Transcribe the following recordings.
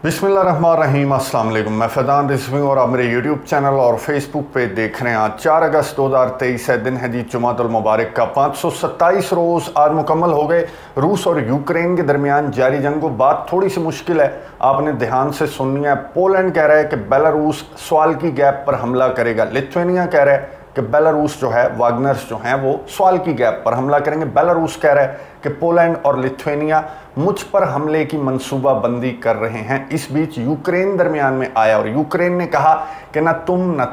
बिस्मिल्लाहिर्रहमानिर्रहीम, अस्सलाम वालेकुम। मैं फैज़ान रिज़वी और आप मेरे यूट्यूब चैनल और फेसबुक पे देख रहे हैं। आज 4 अगस्त 2023 है, दिन है जी जुमातुल मुबारक का। 527 रोज़ आज मुकम्मल हो गए रूस और यूक्रेन के दरमियान जारी जंग को। बात थोड़ी सी मुश्किल है, आपने ध्यान से सुननी है। पोलैंड कह रहा है कि बेलारूस सवाल की गैप पर हमला करेगा। लिथुआनिया कह रहा है कि बेलारूस जो है, वागनर्स जो हैं वो सवाल की गैप पर हमला करेंगे। बेलारूस कह रहा है कि पोलैंड और लिथुआनिया मुझ पर हमले की मंसूबाबंदी कर रहे हैं। इस बीच यूक्रेन दरमियान में आया और यूक्रेन ने कहा कि न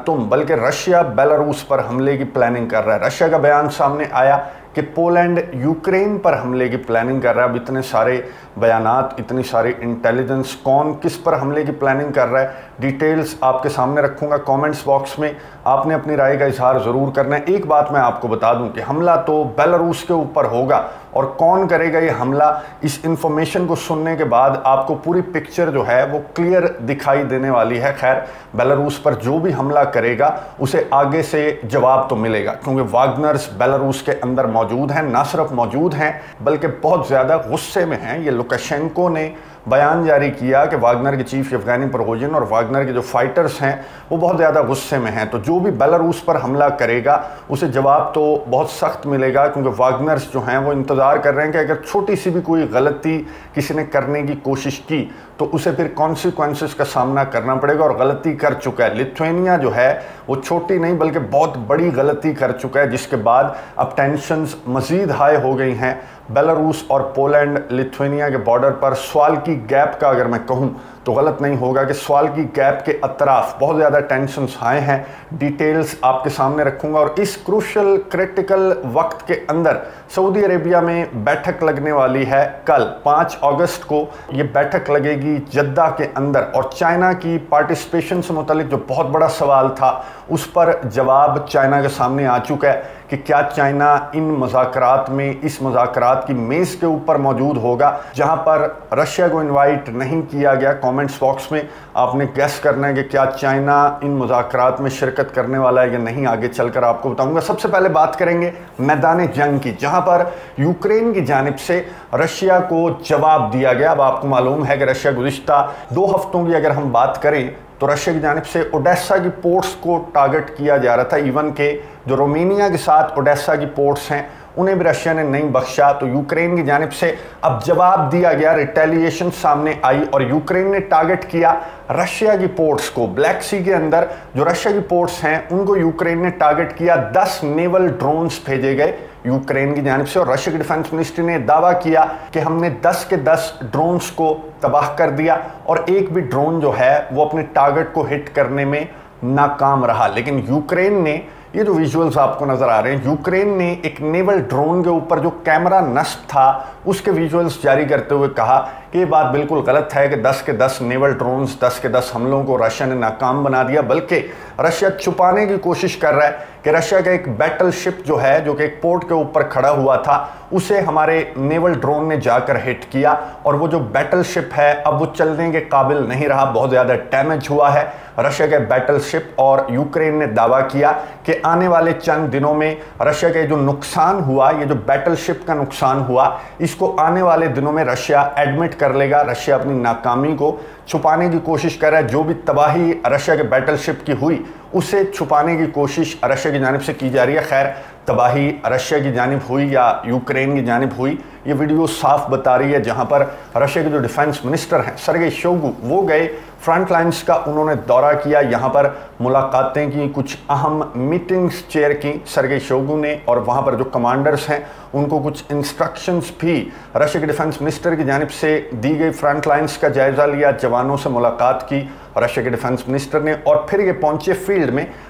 तुम बल्कि रशिया बेलारूस पर हमले की प्लानिंग कर रहा है। रशिया का बयान सामने आया कि पोलैंड यूक्रेन पर हमले की प्लानिंग कर रहा है। अब इतने सारे बयानात, इतनी सारी इंटेलिजेंस, कौन किस पर हमले की प्लानिंग कर रहा है, डिटेल्स आपके सामने रखूंगा। कमेंट्स बॉक्स में आपने अपनी राय का इजहार ज़रूर करना है। एक बात मैं आपको बता दूं कि हमला तो बेलारूस के ऊपर होगा और कौन करेगा ये हमला, इस इंफॉर्मेशन को सुनने के बाद आपको पूरी पिक्चर जो है वो क्लियर दिखाई देने वाली है। खैर, बेलारूस पर जो भी हमला करेगा उसे आगे से जवाब तो मिलेगा, क्योंकि वागनर्स बेलारूस के अंदर मौजूद हैं। ना सिर्फ मौजूद हैं बल्कि बहुत ज़्यादा गुस्से में हैं। ये लुकाशेंको ने बयान जारी किया कि वागनर के चीफ यवगेनी प्रिगोजिन और वागनर के जो फाइटर्स हैं वो बहुत ज़्यादा गुस्से में हैं। तो जो भी बेलारूस पर हमला करेगा उसे जवाब तो बहुत सख्त मिलेगा, क्योंकि वागनर्स जो हैं वो इंतज़ार कर रहे हैं कि अगर छोटी सी भी कोई गलती किसी ने करने की कोशिश की तो उसे फिर कॉन्सिक्वेंसेस का सामना करना पड़ेगा, और गलती कर चुका है। लिथुआनिया जो है वो छोटी नहीं बल्कि बहुत बड़ी गलती कर चुका है, जिसके बाद अब टेंशन्स मज़ीद हाई हो गई हैं। बेलारूस और पोलैंड लिथुआनिया के बॉर्डर पर सवाल की गैप का अगर मैं कहूँ तो गलत नहीं होगा कि सवाल की गैप के अतराफ बहुत ज़्यादा टेंशन्स आए हैं। डिटेल्स आपके सामने रखूंगा और इस क्रूशल क्रिटिकल वक्त के अंदर सऊदी अरेबिया में बैठक लगने वाली है। कल 5 अगस्त को ये बैठक लगेगी जद्दा के अंदर, और चाइना की पार्टिसिपेशन से मुतालिक जो बहुत बड़ा सवाल था उस पर जवाब चाइना के सामने आ चुका है कि क्या चाइना इन मुज़ाकरात में, इस मुज़ाकरात की मेज़ के ऊपर मौजूद होगा, जहां पर रशिया को इनवाइट नहीं किया गया। कमेंट्स बॉक्स में आपने गेस करना है कि क्या चाइना इन मुज़ाकरात में शिरकत करने वाला है या नहीं। आगे चलकर आपको बताऊंगा। सबसे पहले बात करेंगे मैदान जंग की, जहां पर यूक्रेन की जानिब से रशिया को जवाब दिया गया। अब आपको मालूम है कि रशिया गुज़िश्ता 2 हफ्तों की अगर हम बात करें तो रशिया की जानिब से ओडेसा की पोर्ट्स को टारगेट किया जा रहा था। इवन के जो रोमानिया के साथ ओडेसा की पोर्ट्स हैं उन्हें भी रशिया ने नहीं बख्शा। तो यूक्रेन की जानिब से अब जवाब दिया गया, रिटेलिएशन सामने आई और यूक्रेन ने टारगेट किया रशिया की पोर्ट्स को। ब्लैक सी के अंदर जो रशिया की पोर्ट्स हैं उनको यूक्रेन ने टारगेट किया। 10 नेवल ड्रोन्स भेजे गए यूक्रेन की जानिब से, और रशिया के डिफेंस मिनिस्ट्री ने दावा किया कि हमने 10 के 10 ड्रोन्स को तबाह कर दिया और एक भी ड्रोन जो है वो अपने टारगेट को हिट करने में नाकाम रहा। लेकिन यूक्रेन ने, ये जो विजुअल्स आपको नजर आ रहे हैं, यूक्रेन ने एक नेवल ड्रोन के ऊपर जो कैमरा नस्ब था उसके विजुअल्स जारी करते हुए कहा कि ये बात बिल्कुल गलत है कि 10 के 10 नेवल ड्रोन्स, 10 के 10 हमलों को रशिया ने नाकाम बना दिया, बल्कि रशिया छुपाने की कोशिश कर रहा है कि रशिया का एक बैटल शिप जो है, जो कि एक पोर्ट के ऊपर खड़ा हुआ था, उसे हमारे नेवल ड्रोन ने जाकर हिट किया और वो जो बैटल शिप है अब वो चलने के काबिल नहीं रहा, बहुत ज़्यादा डैमेज हुआ है रशिया के बैटल शिप। और यूक्रेन ने दावा किया कि आने वाले चंद दिनों में रशिया का जो नुकसान हुआ, ये जो बैटल शिप का नुकसान हुआ, इसको आने वाले दिनों में रशिया एडमिट कर लेगा। रशिया अपनी नाकामी को छुपाने की कोशिश कर रहा है। जो भी तबाही रशिया के बैटल शिप की हुई उसे छुपाने की कोशिश रशिया की जानिब से की जा रही है। खैर, तबाही रशिया की जानिब हुई या यूक्रेन की जानिब हुई, ये वीडियो साफ बता रही है। जहां पर रशिया के जो डिफेंस मिनिस्टर हैं सरगेई शोइगु, वो गए फ्रंट लाइन्स का उन्होंने दौरा किया, यहाँ पर मुलाकातें की, कुछ अहम मीटिंग्स चेयर की सरगेई शोइगु ने, और वहाँ पर जो कमांडर्स हैं उनको कुछ इंस्ट्रक्शंस भी रशिया के डिफेंस मिनिस्टर की जानिब से दी गई। फ्रंट लाइन्स का जायज़ा लिया, जवानों से मुलाकात की रशिया के डिफेंस मिनिस्टर ने, और फिर ये पहुँचे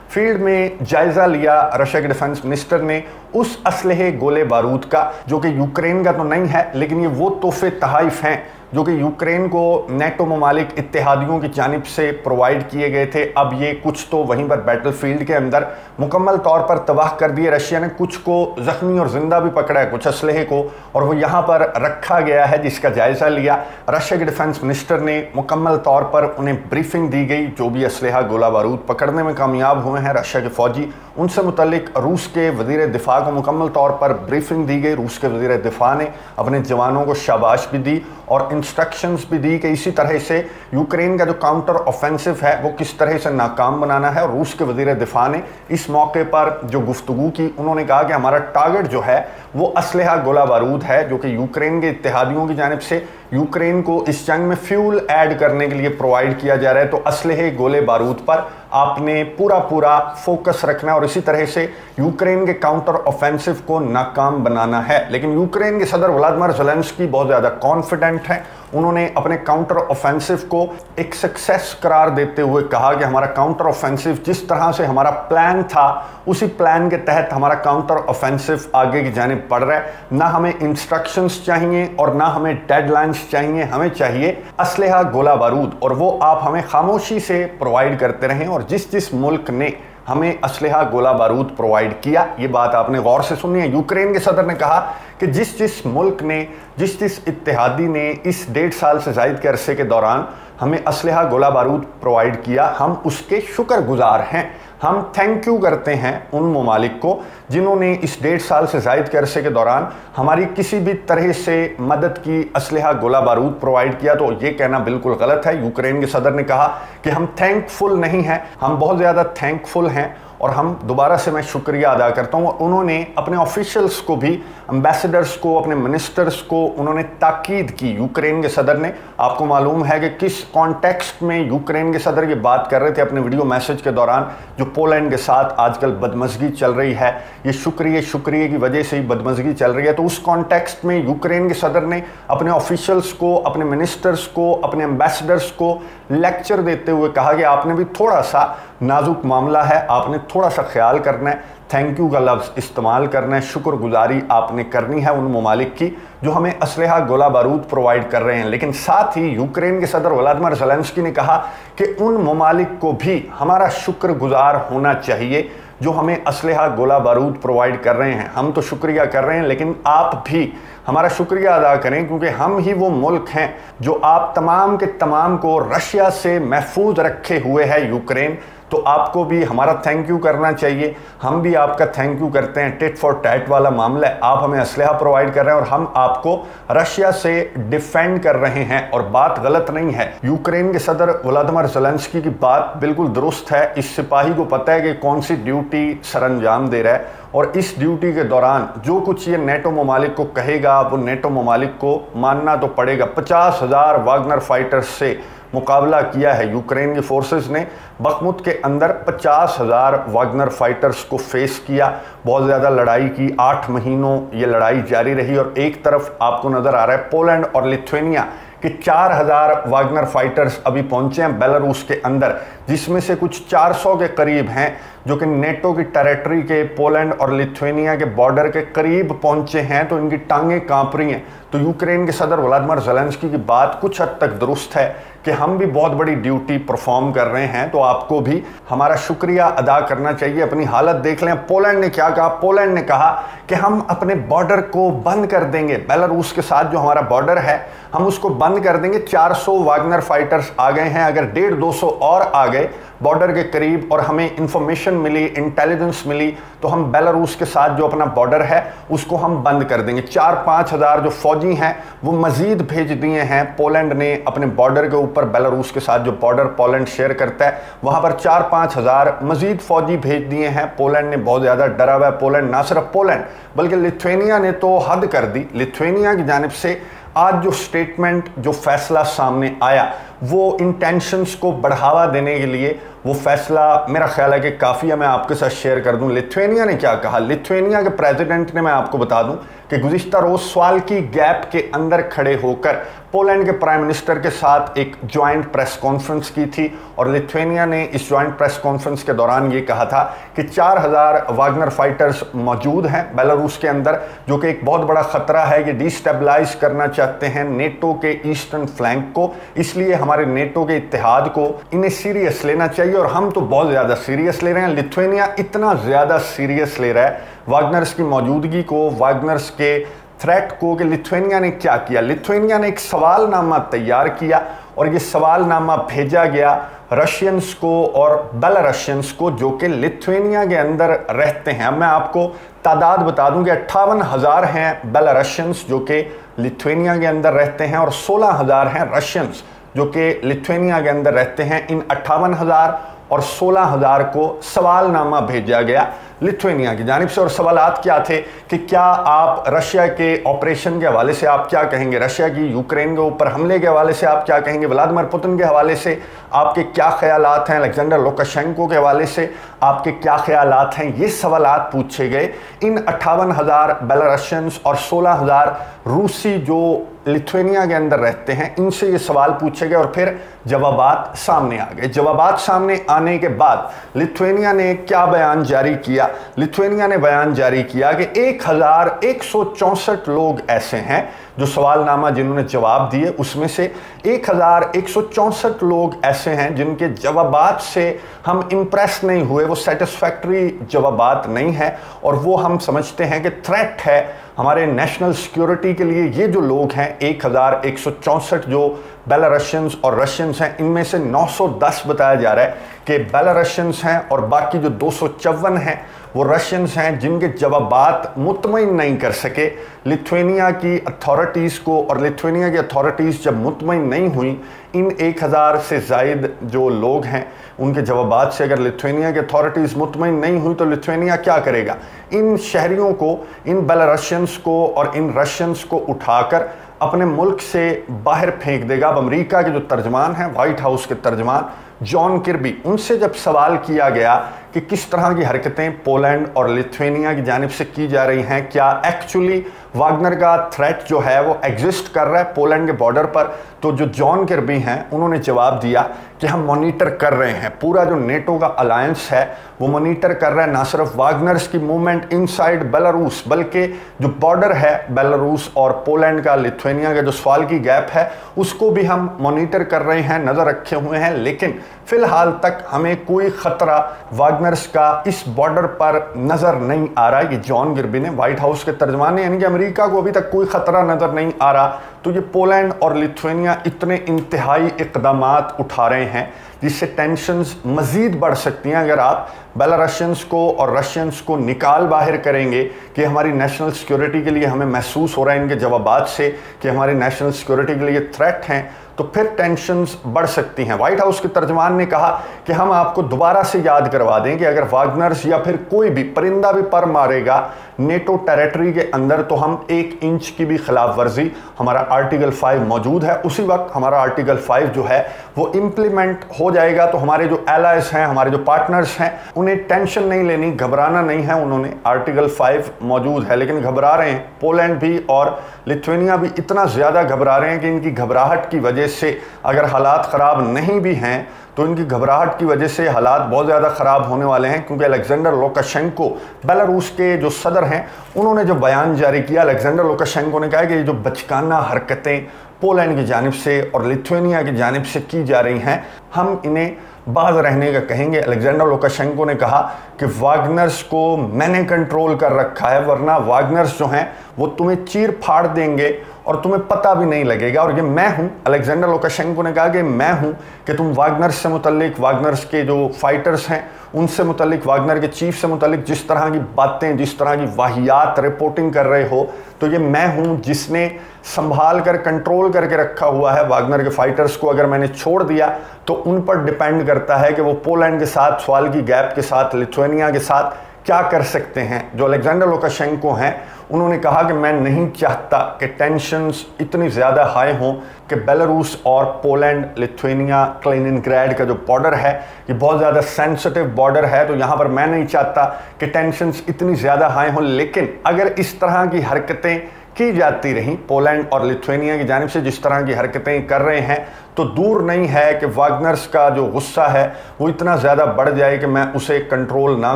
फील्ड में जायज़ा लिया रशिया के डिफेंस मिनिस्टर ने उस असलहे गोले बारूद का जो कि यूक्रेन का तो नहीं है, लेकिन ये वो तोहफे तहाइफ हैं जो कि यूक्रेन को नेटो ममालिक इत्तेहादियों की जानिब से प्रोवाइड किए गए थे। अब ये कुछ तो वहीं पर बैटलफील्ड के अंदर मुकम्मल तौर पर तबाह कर दिए रशिया ने, कुछ को ज़ख्मी और ज़िंदा भी पकड़ा है, कुछ असलहे को, और वो यहाँ पर रखा गया है जिसका जायज़ा लिया रशिया के डिफेंस मिनिस्टर ने। मुकम्मल तौर पर उन्हें ब्रीफिंग दी गई। जो भी असलहा गोला बारूद पकड़ने में कामयाब हुए हैं रशिया के फ़ौजी, उनसे मुतल्लिक रूस के वज़ीर दिफा को मुकम्मल तौर पर ब्रीफिंग दी गई। रूस के वज़ीर दिफा ने अपने जवानों को शाबाश भी दी और इंस्ट्रक्शंस भी दी कि इसी तरह से यूक्रेन का जो काउंटर ऑफेंसिव है वो किस तरह से नाकाम बनाना है। और रूस के वज़ीर दिफा ने इस मौके पर जो गुफ्तगू की, उन्होंने कहा कि हमारा टारगेट जो है वो असलहा गोला बारूद है, जो कि यूक्रेन के इत्तेहादियों की जानिब से यूक्रेन को इस जंग में फ्यूल ऐड करने के लिए प्रोवाइड किया जा रहा है। तो असलहे गोले बारूद पर आपने पूरा फोकस रखना है और इसी तरह से यूक्रेन के काउंटर ऑफेंसिव को नाकाम बनाना है। लेकिन यूक्रेन के सदर व्लादिमीर ज़ेलेंस्की बहुत ज़्यादा कॉन्फिडेंट हैं। उन्होंने अपने काउंटर ऑफेंसिव को एक सक्सेस करार देते हुए कहा कि हमारा काउंटर ऑफेंसिव जिस तरह से हमारा प्लान था उसी प्लान के तहत हमारा काउंटर ऑफेंसिव आगे की जानिब बढ़ रहा है। ना हमें इंस्ट्रक्शंस चाहिए और ना हमें डेडलाइंस चाहिए, हमें चाहिए असलहा गोला बारूद, और वो आप हमें खामोशी से प्रोवाइड करते रहें। और जिस मुल्क ने हमें असलहा गोला बारूद प्रोवाइड किया, ये बात आपने गौर से सुनी है। यूक्रेन के सदर ने कहा कि जिस मुल्क ने, जिस इत्तेहादी ने इस 1.5 साल से ज़ायद के अरसे के दौरान हमें असलहा गोला बारूद प्रोवाइड किया, हम उसके शुक्रगुजार हैं। हम थैंक यू करते हैं उन ममालिक को जिन्होंने इस 1.5 साल से ज़ायद के अरसे के दौरान हमारी किसी भी तरह से मदद की, असलहा गोला बारूद प्रोवाइड किया। तो ये कहना बिल्कुल गलत है। यूक्रेन के सदर ने कहा कि हम थैंकफुल नहीं हैं, हम बहुत ज़्यादा थैंकफुल हैं और हम दोबारा से मैं शुक्रिया अदा करता हूँ। और उन्होंने अपने ऑफिशियल्स को भी, एम्बेसडर्स को, अपने मिनिस्टर्स को उन्होंने ताकीद की। यूक्रेन के सदर ने, आपको मालूम है कि किस कॉन्टेक्स्ट में यूक्रेन के सदर ये बात कर रहे थे अपने वीडियो मैसेज के दौरान, जो पोलैंड के साथ आजकल बदमज़गी चल रही है, ये शुक्रिया की वजह से ही बदमज़गी चल रही है। तो उस कॉन्टेक्स्ट में यूक्रेन के सदर ने अपने ऑफिशियल्स को, अपने मिनिस्टर्स को, अपने एम्बेसडर्स को लेक्चर देते हुए कहा कि आपने भी थोड़ा सा नाजुक मामला है, आपने थोड़ा सा ख्याल करना है, थैंक यू का लफ्ज़ इस्तेमाल करना है, शुक्रगुजारी आपने करनी है उन ममालिक की जो हमें असलहा गोला बारूद प्रोवाइड कर रहे हैं। लेकिन साथ ही यूक्रेन के सदर व्लादिमीर ज़ेलेंस्की ने कहा कि उन ममालिक को भी हमारा शुक्रगुजार होना चाहिए जो हमें असलहा गोला बारूद प्रोवाइड कर रहे हैं। हम तो शुक्रिया कर रहे हैं, लेकिन आप भी हमारा शुक्रिया अदा करें, क्योंकि हम ही वो मुल्क हैं जो आप तमाम के तमाम को रशिया से महफूज रखे हुए है यूक्रेन। तो आपको भी हमारा थैंक यू करना चाहिए, हम भी आपका थैंक यू करते हैं। टिट फॉर टैट वाला मामला है, आप हमें असलहा प्रोवाइड कर रहे हैं और हम आपको रशिया से डिफेंड कर रहे हैं, और बात गलत नहीं है। यूक्रेन के सदर व्लादिमीर ज़ेलेंस्की की बात बिल्कुल दुरुस्त है। इस सिपाही को पता है कि कौन सी ड्यूटी सरअंजाम दे रहा है, और इस ड्यूटी के दौरान जो कुछ ये नेटो ममालिक को कहेगा वो नेटो ममालिक को मानना तो पड़ेगा। 50,000 वागनर फाइटर्स से मुकाबला किया है यूक्रेन की फोर्सेस ने। बखमुत के अंदर 50,000 वागनर फाइटर्स को फेस किया, बहुत ज़्यादा लड़ाई की, 8 महीनों ये लड़ाई जारी रही। और एक तरफ आपको नज़र आ रहा है पोलैंड और लिथुआनिया कि 4,000 वागनर फाइटर्स अभी पहुंचे हैं बेलारूस के अंदर, जिसमें से कुछ 400 के करीब हैं जो कि नेटो की टेरिटरी के, पोलैंड और लिथुआनिया के बॉर्डर के करीब पहुंचे हैं। तो इनकी टांगें कांप रही हैं। तो यूक्रेन के सदर व्लादिमीर ज़ेलेंस्की की बात कुछ हद तक दुरुस्त है कि हम भी बहुत बड़ी ड्यूटी परफॉर्म कर रहे हैं, तो आपको भी हमारा शुक्रिया अदा करना चाहिए। अपनी हालत देख लें। पोलैंड ने क्या कहा? पोलैंड ने कहा कि हम अपने बॉर्डर को बंद कर देंगे, बेलारूस के साथ जो हमारा बॉर्डर है हम उसको बंद कर देंगे। 400 वागनर फाइटर्स आ गए हैं, अगर 150-200 और आ गए बॉर्डर के करीब और हमें इंफॉर्मेशन मिली, इंटेलिजेंस मिली, तो हम बेलारूस के साथ जो अपना बॉर्डर है उसको हम बंद कर देंगे। 4-5 हज़ार जो फौजी हैं वो मजीद भेज दिए हैं पोलैंड ने अपने बॉर्डर के ऊपर। बेलारूस के साथ जो बॉर्डर पोलैंड शेयर करता है वहाँ पर 4-5 हज़ार मजीद फौजी भेज दिए हैं। पोलैंड ने बहुत ज़्यादा डरा हुआ है। पोलैंड, ना सिर्फ पोलैंड बल्कि लिथुआनिया ने तो हद कर दी। लिथुआनिया की जानिब से आज जो स्टेटमेंट, जो फैसला सामने आया, वो इंटेंशंस को बढ़ावा देने के लिए वो फैसला मेरा ख्याल है कि काफ़ी है। मैं आपके साथ शेयर कर दूं लिथुआनिया ने क्या कहा। लिथुआनिया के प्रेसिडेंट ने, मैं आपको बता दूं कि गुज़िश्ता रोज़ सवाल की गैप के अंदर खड़े होकर पोलैंड के प्राइम मिनिस्टर के साथ एक ज्वाइंट प्रेस कॉन्फ्रेंस की थी, और लिथुआनिया ने इस ज्वाइंट प्रेस कॉन्फ्रेंस के दौरान ये कहा था कि 4,000 वागनर फाइटर्स मौजूद हैं बेलारूस के अंदर, जो कि एक बहुत बड़ा ख़तरा है। ये डिस्टेबलाइज करना चाहते हैं नेटो के ईस्टर्न फ्लैंक को, इसलिए हमारे नेटो के इत्तेहाद को इन्हें सीरियस लेना चाहिए, और हम तो बहुत ज़्यादा सीरियस ले रहे हैं। लिथुआनिया इतना ज़्यादा सीरियस ले रहा है वागनर्स की मौजूदगी को, वागनर्स के थ्रेट को, कि लिथुआनिया ने क्या किया। लिथुआनिया ने एक सवालनामा तैयार किया और ये सवालनामा भेजा गया रशियंस को और बेलारशियंस को जो कि लिथुआनिया के अंदर रहते हैं। अब मैं आपको तादाद बता दूं कि 58,000 हैं बेलारशियंस जो कि लिथुआनिया के अंदर रहते हैं और 16,000 हैं रशियंस जो कि लिथुआनिया के अंदर रहते हैं। इन 58,000 और 16,000 को सवालनामा भेजा गया लिथुआनिया की जानिब से। और सवालात क्या थे कि क्या आप रशिया के ऑपरेशन के हवाले से आप क्या कहेंगे, रशिया की यूक्रेन के ऊपर हमले के हवाले से आप क्या कहेंगे, व्लादिमीर पुतिन के हवाले से आपके क्या ख्यालात हैं, अलेक्जेंडर लुकाशेंको के हवाले से आपके क्या ख्यालात हैं, ये सवालात पूछे गए। इन 58,000 बेलारशियंस और 16,000 रूसी जो लिथुआनिया के अंदर रहते हैं, इनसे ये सवाल पूछे गए और फिर जवाबात सामने आ गए। जवाबात सामने आने के बाद लिथुआनिया ने क्या बयान जारी किया? लिथुआनिया ने बयान जारी किया कि 1,164 लोग ऐसे हैं जो सवालनामा जिन्होंने जवाब दिए, उसमें से 1,164 लोग ऐसे हैं जिनके जवाबात से हम इम्प्रेस नहीं हुए, वो सेटिस्फैक्ट्री जवाबात नहीं है और वो हम समझते हैं कि थ्रेट है हमारे नेशनल सिक्योरिटी के लिए। ये जो लोग हैं 1,164 जो बेलारशियंस और रशियंस हैं, इनमें से 910 बताया जा रहा है कि बेलारशियंस हैं और बाकी जो 254 हैं वो रशियंस हैं जिनके जवाबात मुतमईन नहीं कर सके लिथुआनिया की अथॉरिटीज़ को। और लिथुआनिया की अथॉरिटीज़ जब मुतमईन नहीं हुई इन 1,000 से ज़ायद जो लोग हैं उनके जवाबात से, अगर लिथुआनिया की अथॉरिटीज़ मुतमईन नहीं हुई तो लिथुआनिया क्या करेगा? इन शहरियों को, इन बेलारशियंस को और इन रशियंस को उठाकर अपने मुल्क से बाहर फेंक देगा। अब अमेरिका के जो तर्जमान हैं, वाइट हाउस के तर्जमान जॉन किर्बी, उनसे जब सवाल किया गया कि किस तरह की हरकतें पोलैंड और लिथुआनिया की जानिब से की जा रही हैं, क्या एक्चुअली वागनर का थ्रेट जो है वो एग्जिस्ट कर रहा है पोलैंड के बॉर्डर पर, तो जो जॉन किर्बी हैं उन्होंने जवाब दिया कि हम मॉनिटर कर रहे हैं, पूरा जो नेटो का अलायंस है वो मॉनिटर कर रहा है ना सिर्फ वागनर्स की मूवमेंट इनसाइड बेलारूस, बल्कि जो बॉर्डर है बेलारूस और पोलैंड का, लिथुआनिया का जो सवाल की गैप है उसको भी हम मॉनिटर कर रहे हैं, नज़र रखे हुए हैं। लेकिन फ़िलहाल तक हमें कोई ख़तरा वागनर्स का इस बॉर्डर पर नज़र नहीं आ रहा। ये जॉन किर्बी ने, वाइट हाउस के तर्जमान ने, यानी कि अमेरिका को अभी तक कोई ख़तरा नज़र नहीं आ रहा। तो ये पोलैंड और लिथुआनिया इतने इंतहाई इक़दामात उठा रहे हैं जिससे टेंशन्स मज़ीद बढ़ सकती हैं। अगर आप बेलारशियंस को और रशियंस को निकाल बाहर करेंगे कि हमारी नेशनल सिक्योरिटी के लिए हमें महसूस हो रहा है इनके जवाबात से कि हमारी नेशनल सिक्योरिटी के लिए थ्रेट हैं, तो फिर टेंशन्स बढ़ सकती हैं। वाइट हाउस के तर्जमान ने कहा कि हम आपको दोबारा से याद करवा दें कि अगर वागनर्स या फिर कोई भी परिंदा भी पर मारेगा नेटो टेरिटरी के अंदर तो हम 1 इंच की भी खिलाफ वर्जी, हमारा आर्टिकल 5 मौजूद है, उसी वक्त हमारा आर्टिकल 5 जो है वो इम्प्लीमेंट हो जाएगा। तो हमारे जो एलाइज हैं, हमारे जो पार्टनर्स हैं, उन्हें टेंशन नहीं लेनी, घबराना नहीं है। उन्होंने आर्टिकल 5 मौजूद है लेकिन घबरा रहे हैं। पोलैंड भी और लिथुआनिया भी इतना ज़्यादा घबरा रहे हैं कि इनकी घबराहट की वजह से अगर हालात ख़राब नहीं भी हैं तो इनकी घबराहट की वजह से हालात बहुत ज़्यादा ख़राब होने वाले हैं। क्योंकि अलेक्जेंडर लुकाशेंको, बेलारूस के जो सदर हैं, उन्होंने जो बयान जारी किया, अलेक्जेंडर लुकाशेंको ने कहा कि ये जो बचकाना हरकतें पोलैंड की जानिब से और लिथुआनिया की जानिब से की जा रही हैं, हम इन्हें बाज रहने का कहेंगे। अलेक्जेंडर लुकाशेंको ने कहा कि वागनर्स को मैंने कंट्रोल कर रखा है, वरना वागनर्स जो हैं वो तुम्हें चीर फाड़ देंगे और तुम्हें पता भी नहीं लगेगा। और ये मैं हूँ, अलेक्जेंडर लुकाशेंको ने कहा कि मैं हूँ कि तुम वागनर्स से मुतल्लिक, वागनर्स के जो फाइटर्स हैं उनसे मुतल्लिक, वागनर के चीफ से मुतल्लिक जिस तरह की बातें, जिस तरह की वाहियात रिपोर्टिंग कर रहे हो, तो ये मैं हूँ जिसने संभाल कर कंट्रोल करके रखा हुआ है वागनर के फाइटर्स को। अगर मैंने छोड़ दिया तो उन पर डिपेंड करता है कि वो पोलैंड के साथ, सवाल की गैप के साथ, लिथुआनिया के साथ क्या कर सकते हैं। जो अलेक्जेंडर लुकाशेंको हैं उन्होंने कहा कि मैं नहीं चाहता कि टेंशन्स इतनी ज़्यादा हाई हों कि बेलारूस और पोलैंड, लिथुआनिया, कैलिनिनग्राड का जो बॉर्डर है ये बहुत ज़्यादा सेंसिटिव बॉर्डर है, तो यहाँ पर मैं नहीं चाहता कि टेंशन्स इतनी ज़्यादा हाई हों। लेकिन अगर इस तरह की हरकतें की जाती रहीं पोलैंड और लिथुआनिया की जानिब से, जिस तरह की हरकतें कर रहे हैं, तो दूर नहीं है कि वागनर्स का जो गुस्सा है वो इतना ज़्यादा बढ़ जाए कि मैं उसे कंट्रोल ना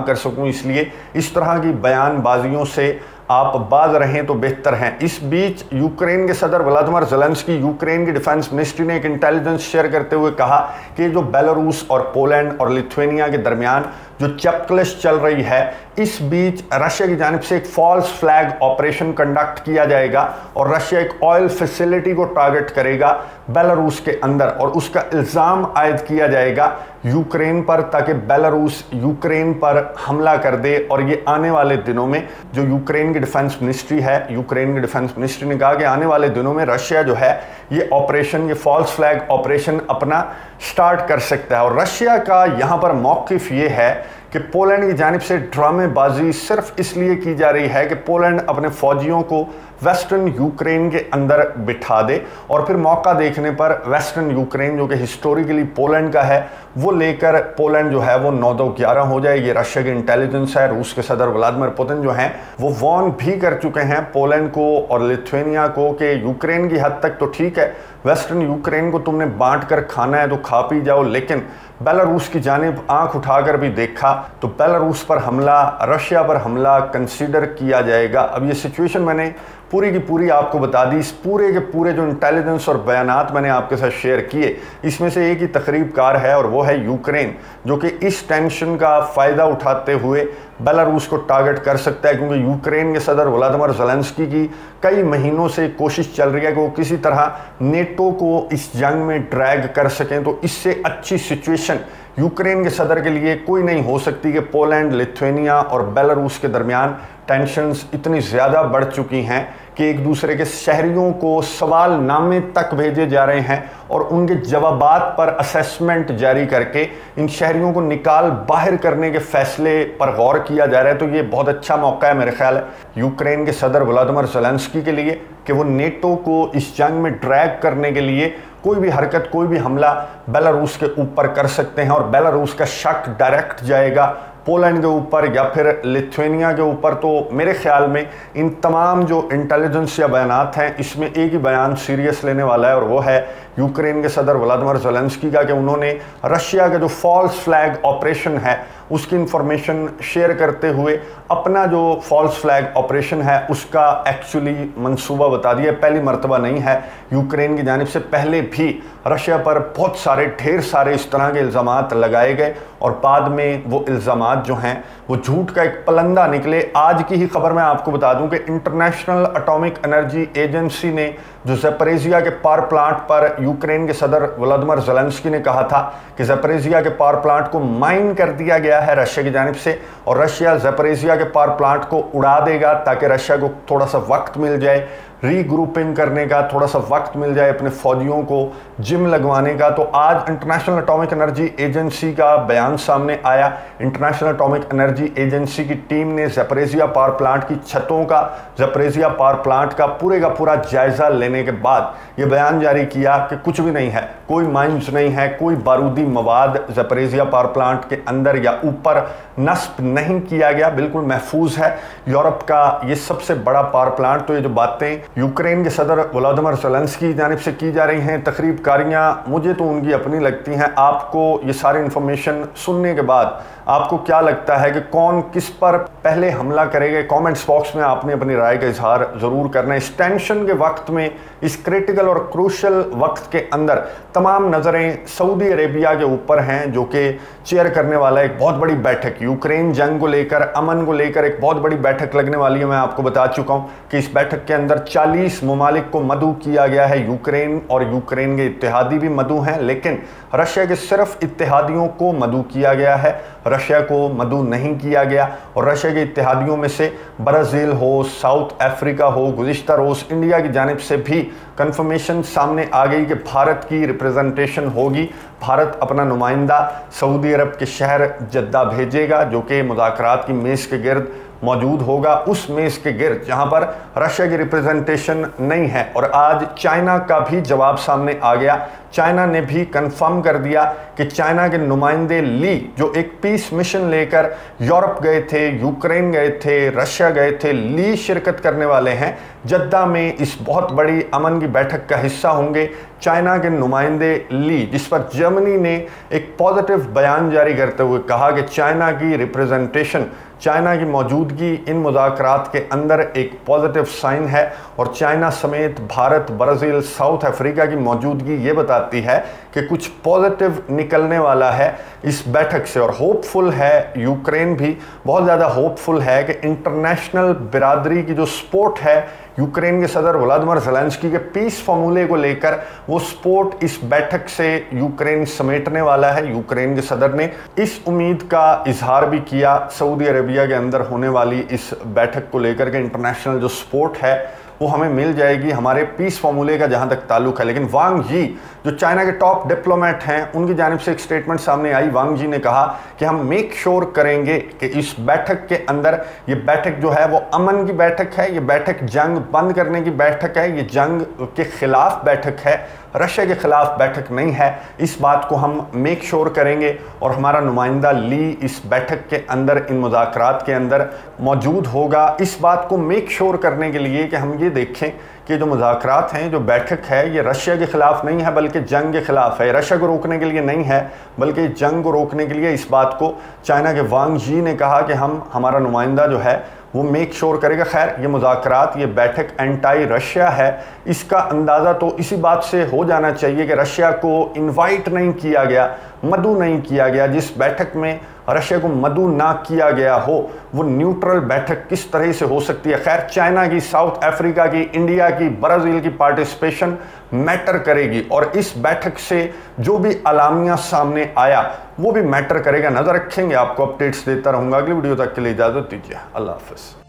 कर सकूं। इसलिए इस तरह की बयानबाजियों से आप बाज रहें तो बेहतर हैं। इस बीच यूक्रेन के सदर व्लादिमीर ज़ेलेंस्की, यूक्रेन की डिफेंस मिनिस्ट्री ने एक इंटेलिजेंस शेयर करते हुए कहा कि जो बेलारूस और पोलैंड और लिथुआनिया के दरमियान जो चपकलिश चल रही है, इस बीच रशिया की जानिब से एक फॉल्स फ्लैग ऑपरेशन कंडक्ट किया जाएगा और रशिया एक ऑयल फैसिलिटी को टारगेट करेगा बेलारूस के अंदर, और उसका इल्ज़ाम आयद किया जाएगा यूक्रेन पर, ताकि बेलारूस यूक्रेन पर हमला कर दे। और ये आने वाले दिनों में जो यूक्रेन की डिफेंस मिनिस्ट्री है, यूक्रेन की डिफेंस मिनिस्ट्री ने कहा कि आने वाले दिनों में रशिया जो है ये ऑपरेशन, ये फॉल्स फ्लैग ऑपरेशन अपना स्टार्ट कर सकता है। और रशिया का यहाँ पर मौक़िफ़ ये है कि पोलैंड की जानिब से ड्रामेबाजी सिर्फ इसलिए की जा रही है कि पोलैंड अपने फौजियों को वेस्टर्न यूक्रेन के अंदर बिठा दे और फिर मौका देखने पर वेस्टर्न यूक्रेन जो कि हिस्टोरिकली पोलैंड का है वो लेकर पोलैंड जो है वो 9-11 हो जाए। ये रशिया की इंटेलिजेंस है। रूस के सदर व्लादिमीर पुतिन जो हैं वो वॉर्न भी कर चुके हैं पोलैंड को और लिथुआनिया को कि यूक्रेन की हद तक तो ठीक है, वेस्टर्न यूक्रेन को तुमने बांट कर खाना है तो खा पी जाओ, लेकिन बेलारूस की जानिब आंख उठाकर भी देखा तो बेलारूस पर हमला, रशिया पर हमला कंसीडर किया जाएगा। अब ये सिचुएशन मैंने पूरी की पूरी आपको बता दी। इस पूरे के पूरे जो इंटेलिजेंस और बयानात मैंने आपके साथ शेयर किए, इसमें से एक ही तकरीबकार है और वो है यूक्रेन, जो कि इस टेंशन का फ़ायदा उठाते हुए बेलारूस को टारगेट कर सकता है, क्योंकि यूक्रेन के सदर व्लादिमीर ज़ेलेंस्की की कई महीनों से कोशिश चल रही है कि वो किसी तरह नेटो को इस जंग में ड्रैग कर सकें। तो इससे अच्छी सिचुएशन यूक्रेन के सदर के लिए कोई नहीं हो सकती कि पोलैंड, लिथुआनिया और बेलारूस के दरमियान टेंशन्स इतनी ज़्यादा बढ़ चुकी हैं कि एक दूसरे के शहरियों को सवाल नामे तक भेजे जा रहे हैं और उनके जवाबात पर असेसमेंट जारी करके इन शहरियों को निकाल बाहर करने के फैसले पर गौर किया जा रहा है। तो ये बहुत अच्छा मौका है मेरे ख्याल है यूक्रेन के सदर व्लादिमीर ज़ेलेंस्की के लिए कि वो नेटो को इस जंग में ड्रैग करने के लिए कोई भी हरकत, कोई भी हमला बेलारूस के ऊपर कर सकते हैं और बेलारूस का शक डायरेक्ट जाएगा पोलैंड के ऊपर या फिर लिथुआनिया के ऊपर। तो मेरे ख्याल में इन तमाम जो इंटेलिजेंस या बयानात हैं, इसमें एक ही बयान सीरियस लेने वाला है और वो है यूक्रेन के सदर व्लादिमीर ज़ेलेंस्की का, कि उन्होंने रशिया का जो फॉल्स फ्लैग ऑपरेशन है उसकी इंफॉर्मेशन शेयर करते हुए अपना जो फॉल्स फ्लैग ऑपरेशन है उसका एक्चुअली मंसूबा बता दिया। पहली मर्तबा नहीं है, यूक्रेन की जानिब से पहले भी रशिया पर बहुत सारे, ढेर सारे इस तरह के इल्ज़ामात लगाए गए और बाद में वो इल्ज़ामात जो हैं वो झूठ का एक पलंदा निकले। आज की ही खबर मैं आपको बता दूं कि इंटरनेशनल एटॉमिक एनर्जी एजेंसी ने जो ज़ैपोरिज़िया के पावर प्लांट पर यूक्रेन के सदर व्लादिमीर ज़ेलेंस्की ने कहा था कि ज़ैपोरिज़िया के पावर प्लांट को माइन कर दिया गया है रशिया की जानिब से और रशिया ज़ैपोरिज़िया के पावर प्लांट को उड़ा देगा ताकि रशिया को थोड़ा सा वक्त मिल जाए रीग्रुपिंग करने का, थोड़ा सा वक्त मिल जाए अपने फौजियों को जिम लगवाने का। तो आज इंटरनेशनल एटॉमिक एनर्जी एजेंसी का बयान सामने आया। इंटरनेशनल एटॉमिक एनर्जी एजेंसी की टीम ने ज़ैपोरिज़िया पावर प्लांट की छतों का, ज़ैपोरिज़िया पावर प्लांट का पूरा जायज़ा लेने के बाद ये बयान जारी किया कि कुछ भी नहीं है, कोई माइंस नहीं है, कोई बारूदी मवाद ज़ैपोरिज़िया पावर प्लांट के अंदर या ऊपर नस्ब नहीं किया गया, बिल्कुल महफूज है। यूरोप का ये सबसे बड़ा पावर प्लांट। तो ये जो बातें यूक्रेन के सदर व्लादिमीर ज़ेलेंस्की की जानिब से की जा रही हैं, तकरीबकारियाँ, मुझे तो उनकी अपनी लगती हैं। आपको ये सारी इन्फॉर्मेशन सुनने के बाद आपको क्या लगता है कि कौन किस पर पहले हमला करेगा? कमेंट्स बॉक्स में आपने अपनी राय का इजहार ज़रूर करना है। इस टेंशन के वक्त में, इस क्रिटिकल और क्रूशल वक्त के अंदर तमाम नज़रें सऊदी अरेबिया के ऊपर हैं, जो कि चेयर करने वाला एक बहुत बड़ी बैठक, यूक्रेन जंग को लेकर, अमन को लेकर एक बहुत बड़ी बैठक लगने वाली है। मैं आपको बता चुका हूँ कि इस बैठक के अंदर 40 ममालिक को मदऊ किया गया है। यूक्रेन और यूक्रेन के इत्तेहादी भी मदऊ हैं, लेकिन रशिया के सिर्फ इत्तेहादियों को मदऊ किया गया है, रशिया को मदऊ नहीं किया गया। और रशिया के इत्तेहादियों में से ब्राज़ील हो, साउथ अफ्रीका हो, गुज़िश्ता रोज़ इंडिया की जानिब से भी कंफर्मेशन सामने आ गई कि भारत की रिप्रेजेंटेशन होगी। भारत अपना नुमाइंदा सऊदी अरब के शहर जद्दा भेजेगा, जो कि मुज़ाकरात की मेज़ के गिर्द मौजूद होगा, उस मेज़ के गिर्द जहां पर रशिया की रिप्रेजेंटेशन नहीं है। और आज चाइना का भी जवाब सामने आ गया। चाइना ने भी कंफर्म कर दिया कि चाइना के नुमाइंदे ली, जो एक पीस मिशन लेकर यूरोप गए थे, यूक्रेन गए थे, रशिया गए थे, ली शिरकत करने वाले हैं जद्दा में। इस बहुत बड़ी अमन की बैठक का हिस्सा होंगे चाइना के नुमाइंदे ली, जिस पर जर्मनी ने एक पॉजिटिव बयान जारी करते हुए कहा कि चाइना की रिप्रेजेंटेशन, चाइना की मौजूदगी इन मुज़ाकरात के अंदर एक पॉजिटिव साइन है। और चाइना समेत भारत, ब्राज़ील, साउथ अफ्रीका की मौजूदगी ये बता आती है कि कुछ पॉजिटिव निकलने वाला है इस बैठक से, और होपफुल है यूक्रेन भी, बहुत ज़्यादा होपफुल है कि इंटरनेशनल बिरादरी की जो सपोर्ट है यूक्रेन के सदर व्लादिमीर ज़ेलेंस्की के पीस फार्मूले को लेकर, वो सपोर्ट इस बैठक से यूक्रेन समेटने वाला है। यूक्रेन के सदर ने इस उम्मीद का इजहार भी किया सऊदी अरेबिया के अंदर होने वाली इस बैठक को लेकर के इंटरनेशनल जो सपोर्ट है वो हमें मिल जाएगी हमारे पीस फार्मूले का जहां तक ताल्लुक है। लेकिन वांग यी जो चाइना के टॉप डिप्लोमेट हैं, उनकी जानिब से एक स्टेटमेंट सामने आई। वांग जी ने कहा कि हम मेक श्योर करेंगे कि इस बैठक के अंदर, ये बैठक जो है वो अमन की बैठक है, ये बैठक जंग बंद करने की बैठक है, ये जंग के खिलाफ बैठक है, रशिया के खिलाफ बैठक नहीं है। इस बात को हम मेक श्योर करेंगे और हमारा नुमाइंदा ली इस बैठक के अंदर, इन मुज़ाकरात के अंदर मौजूद होगा। इस बात को मेक श्योर करने के लिए कि हम ये देखें कि जो मुज़ाकरात हैं, जो बैठक है, ये रशिया के ख़िलाफ़ नहीं है बल्कि जंग के ख़िलाफ़ है। रशिया को रोकने के लिए नहीं है बल्कि जंग को रोकने के लिए। इस बात को चाइना के वांग जी ने कहा कि हमारा नुमाइंदा जो है वो मेक श्योर करेगा। खैर, ये मुज़ाकरात, ये बैठक एंटी रशिया है, इसका अंदाज़ा तो इसी बात से हो जाना चाहिए कि रशिया को इनवाइट नहीं किया गया, मदऊ नहीं किया गया। जिस बैठक में रशिया को मदऊ ना किया गया हो, वो न्यूट्रल बैठक किस तरह से हो सकती है। खैर, चाइना की, साउथ अफ्रीका की, इंडिया की, ब्राज़ील की पार्टिसिपेशन मैटर करेगी, और इस बैठक से जो भी अलामिया सामने आया वो भी मैटर करेगा। नज़र रखेंगे, आपको अपडेट्स देता रहूँगा। अगली वीडियो तक के लिए इजाज़त दीजिए। अल्लाह हाफ़िज़।